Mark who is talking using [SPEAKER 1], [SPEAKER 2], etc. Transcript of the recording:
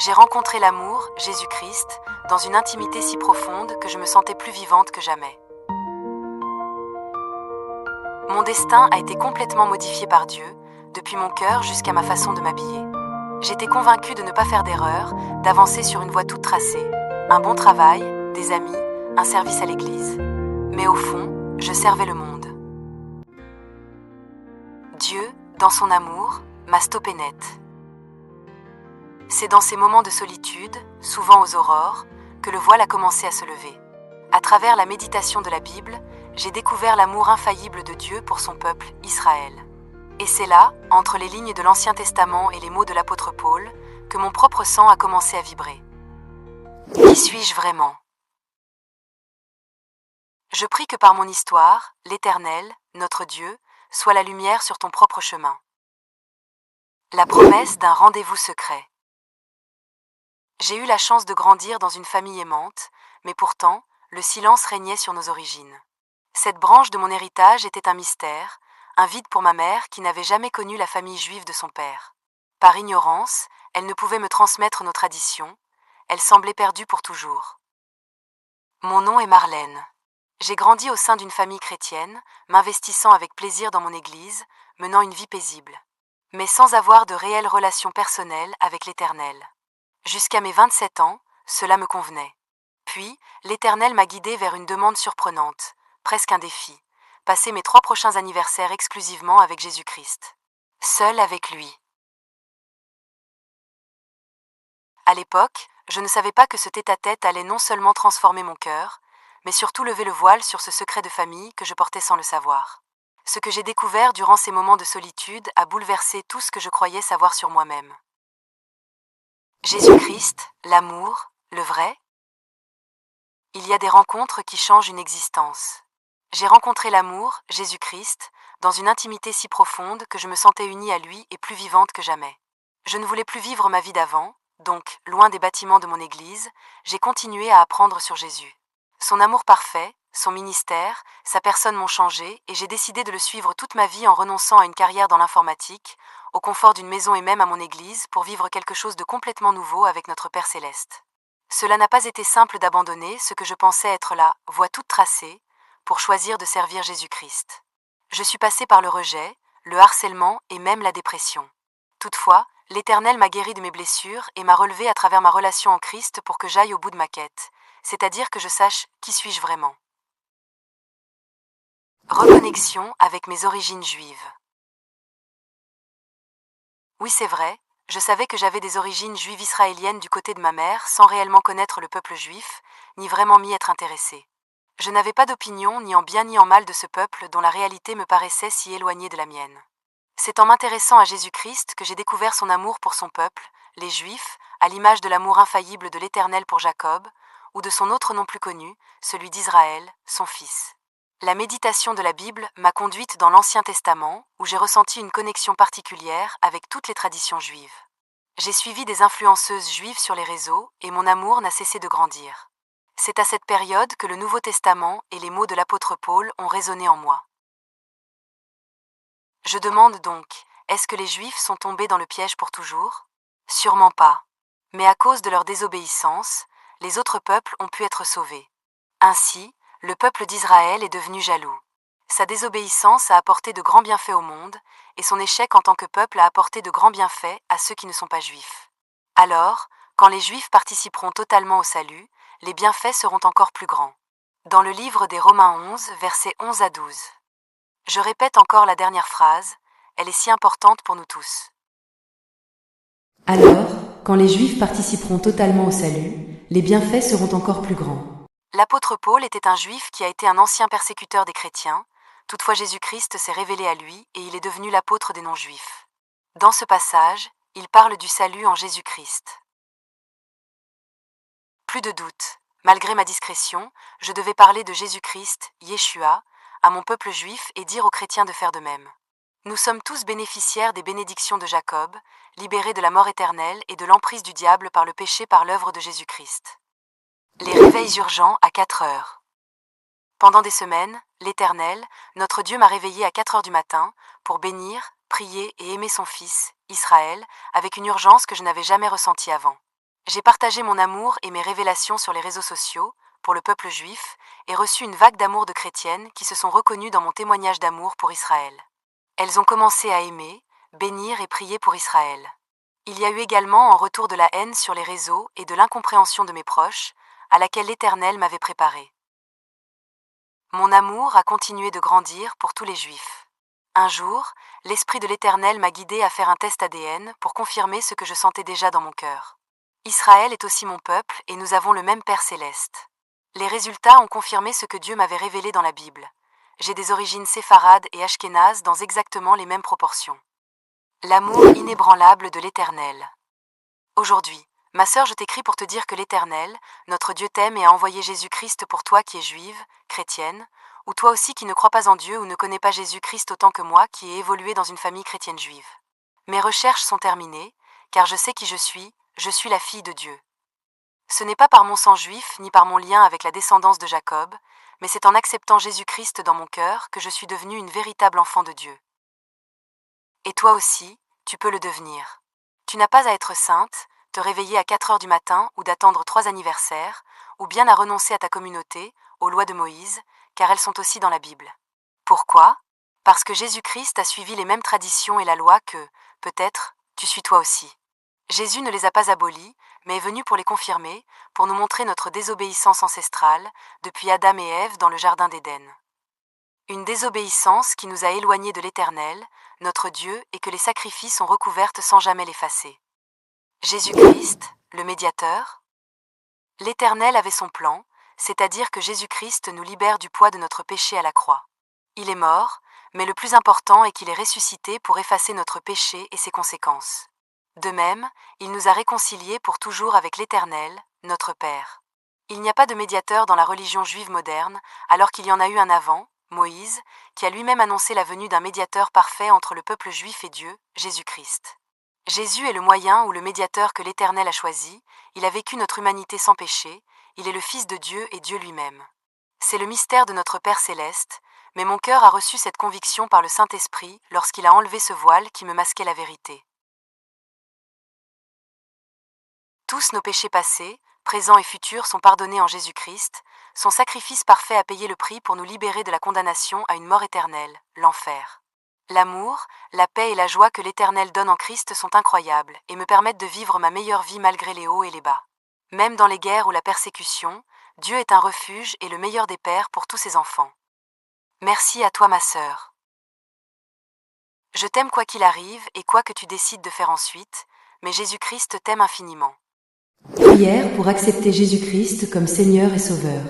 [SPEAKER 1] J'ai rencontré l'amour, Jésus-Christ, dans une intimité si profonde que je me sentais plus vivante que jamais. Mon destin a été complètement modifié par Dieu, depuis mon cœur jusqu'à ma façon de m'habiller. J'étais convaincue de ne pas faire d'erreur, d'avancer sur une voie toute tracée. Un bon travail, des amis, un service à l'église. Mais au fond, je servais le monde. Dieu, dans son amour, m'a stoppé net. C'est dans ces moments de solitude, souvent aux aurores, que le voile a commencé à se lever. À travers la méditation de la Bible, j'ai découvert l'amour infaillible de Dieu pour son peuple, Israël. Et c'est là, entre les lignes de l'Ancien Testament et les mots de l'apôtre Paul, que mon propre sang a commencé à vibrer. Qui suis-je vraiment ? Je prie que par mon histoire, l'Éternel, notre Dieu, soit la lumière sur ton propre chemin. La promesse d'un rendez-vous secret. J'ai eu la chance de grandir dans une famille aimante, mais pourtant, le silence régnait sur nos origines. Cette branche de mon héritage était un mystère, un vide pour ma mère qui n'avait jamais connu la famille juive de son père. Par ignorance, elle ne pouvait me transmettre nos traditions, elle semblait perdue pour toujours. Mon nom est Marlène. J'ai grandi au sein d'une famille chrétienne, m'investissant avec plaisir dans mon église, menant une vie paisible. Mais sans avoir de réelle relation personnelle avec l'Éternel. Jusqu'à mes 27 ans, cela me convenait. Puis, l'Éternel m'a guidée vers une demande surprenante, presque un défi, passer mes 3 prochains anniversaires exclusivement avec Jésus-Christ. Seul avec lui. À l'époque, je ne savais pas que ce tête-à-tête allait non seulement transformer mon cœur, mais surtout lever le voile sur ce secret de famille que je portais sans le savoir. Ce que j'ai découvert durant ces moments de solitude a bouleversé tout ce que je croyais savoir sur moi-même. Jésus-Christ, l'amour, le vrai ? Il y a des rencontres qui changent une existence. J'ai rencontré l'amour, Jésus-Christ, dans une intimité si profonde que je me sentais unie à lui et plus vivante que jamais. Je ne voulais plus vivre ma vie d'avant, donc, loin des bâtiments de mon église, j'ai continué à apprendre sur Jésus. Son amour parfait, son ministère, sa personne m'ont changé et j'ai décidé de le suivre toute ma vie en renonçant à une carrière dans l'informatique, au confort d'une maison et même à mon église pour vivre quelque chose de complètement nouveau avec notre Père Céleste. Cela n'a pas été simple d'abandonner ce que je pensais être la voie toute tracée pour choisir de servir Jésus-Christ. Je suis passée par le rejet, le harcèlement et même la dépression. Toutefois, l'Éternel m'a guéri de mes blessures et m'a relevée à travers ma relation en Christ pour que j'aille au bout de ma quête, c'est-à-dire que je sache qui suis-je vraiment. Reconnexion avec mes origines juives. Oui, c'est vrai, je savais que j'avais des origines juives israéliennes du côté de ma mère sans réellement connaître le peuple juif, ni vraiment m'y être intéressée. Je n'avais pas d'opinion ni en bien ni en mal de ce peuple dont la réalité me paraissait si éloignée de la mienne. C'est en m'intéressant à Jésus-Christ que j'ai découvert son amour pour son peuple, les Juifs, à l'image de l'amour infaillible de l'Éternel pour Jacob, ou de son autre nom plus connu, celui d'Israël, son fils. La méditation de la Bible m'a conduite dans l'Ancien Testament, où j'ai ressenti une connexion particulière avec toutes les traditions juives. J'ai suivi des influenceuses juives sur les réseaux, et mon amour n'a cessé de grandir. C'est à cette période que le Nouveau Testament et les mots de l'apôtre Paul ont résonné en moi. Je demande donc, est-ce que les Juifs sont tombés dans le piège pour toujours ? Sûrement pas. Mais à cause de leur désobéissance, les autres peuples ont pu être sauvés. Ainsi, le peuple d'Israël est devenu jaloux. Sa désobéissance a apporté de grands bienfaits au monde, et son échec en tant que peuple a apporté de grands bienfaits à ceux qui ne sont pas juifs. Alors, quand les Juifs participeront totalement au salut, les bienfaits seront encore plus grands. Dans le livre des Romains 11, versets 11 à 12. Je répète encore la dernière phrase, elle est si importante pour nous tous.
[SPEAKER 2] Alors, quand les Juifs participeront totalement au salut, les bienfaits seront encore plus grands.
[SPEAKER 1] L'apôtre Paul était un juif qui a été un ancien persécuteur des chrétiens, toutefois Jésus-Christ s'est révélé à lui et il est devenu l'apôtre des non-juifs. Dans ce passage, il parle du salut en Jésus-Christ. Plus de doute, malgré ma discrétion, je devais parler de Jésus-Christ, Yeshua, à mon peuple juif et dire aux chrétiens de faire de même. Nous sommes tous bénéficiaires des bénédictions de Jacob, libérés de la mort éternelle et de l'emprise du diable par le péché par l'œuvre de Jésus-Christ. Les réveils urgents à 4 heures. Pendant des semaines, l'Éternel, notre Dieu m'a réveillé à 4 heures du matin pour bénir, prier et aimer son Fils, Israël, avec une urgence que je n'avais jamais ressentie avant. J'ai partagé mon amour et mes révélations sur les réseaux sociaux, pour le peuple juif, et reçu une vague d'amour de chrétiennes qui se sont reconnues dans mon témoignage d'amour pour Israël. Elles ont commencé à aimer, bénir et prier pour Israël. Il y a eu également en retour de la haine sur les réseaux et de l'incompréhension de mes proches, à laquelle l'Éternel m'avait préparé. Mon amour a continué de grandir pour tous les Juifs. Un jour, l'Esprit de l'Éternel m'a guidé à faire un test ADN pour confirmer ce que je sentais déjà dans mon cœur. Israël est aussi mon peuple et nous avons le même Père céleste. Les résultats ont confirmé ce que Dieu m'avait révélé dans la Bible. J'ai des origines séfarades et ashkénazes dans exactement les mêmes proportions. L'amour inébranlable de l'Éternel. Aujourd'hui, ma sœur, je t'écris pour te dire que l'Éternel, notre Dieu t'aime et a envoyé Jésus-Christ pour toi qui es juive, chrétienne, ou toi aussi qui ne crois pas en Dieu ou ne connais pas Jésus-Christ autant que moi qui ai évolué dans une famille chrétienne juive. Mes recherches sont terminées, car je sais qui je suis la fille de Dieu. Ce n'est pas par mon sang juif ni par mon lien avec la descendance de Jacob, mais c'est en acceptant Jésus-Christ dans mon cœur que je suis devenue une véritable enfant de Dieu. Et toi aussi, tu peux le devenir. Tu n'as pas à être sainte, te réveiller à 4 heures du matin ou d'attendre 3 anniversaires, ou bien à renoncer à ta communauté, aux lois de Moïse, car elles sont aussi dans la Bible. Pourquoi ? Parce que Jésus-Christ a suivi les mêmes traditions et la loi que, peut-être, tu suis toi aussi. Jésus ne les a pas abolies, mais est venu pour les confirmer, pour nous montrer notre désobéissance ancestrale, depuis Adam et Ève dans le jardin d'Éden. Une désobéissance qui nous a éloignés de l'Éternel, notre Dieu, et que les sacrifices ont recouvertes sans jamais l'effacer. Jésus-Christ, le médiateur. L'Éternel avait son plan, c'est-à-dire que Jésus-Christ nous libère du poids de notre péché à la croix. Il est mort, mais le plus important est qu'il est ressuscité pour effacer notre péché et ses conséquences. De même, il nous a réconciliés pour toujours avec l'Éternel, notre Père. Il n'y a pas de médiateur dans la religion juive moderne, alors qu'il y en a eu un avant, Moïse, qui a lui-même annoncé la venue d'un médiateur parfait entre le peuple juif et Dieu, Jésus-Christ. Jésus est le moyen ou le médiateur que l'Éternel a choisi, il a vécu notre humanité sans péché, il est le Fils de Dieu et Dieu lui-même. C'est le mystère de notre Père céleste, mais mon cœur a reçu cette conviction par le Saint-Esprit lorsqu'il a enlevé ce voile qui me masquait la vérité. Tous nos péchés passés, présents et futurs sont pardonnés en Jésus-Christ, son sacrifice parfait a payé le prix pour nous libérer de la condamnation à une mort éternelle, l'enfer. L'amour, la paix et la joie que l'Éternel donne en Christ sont incroyables et me permettent de vivre ma meilleure vie malgré les hauts et les bas. Même dans les guerres ou la persécution, Dieu est un refuge et le meilleur des pères pour tous ses enfants. Merci à toi ma sœur. Je t'aime quoi qu'il arrive et quoi que tu décides de faire ensuite, mais Jésus-Christ t'aime infiniment.
[SPEAKER 2] Prière pour accepter Jésus-Christ comme Seigneur et Sauveur.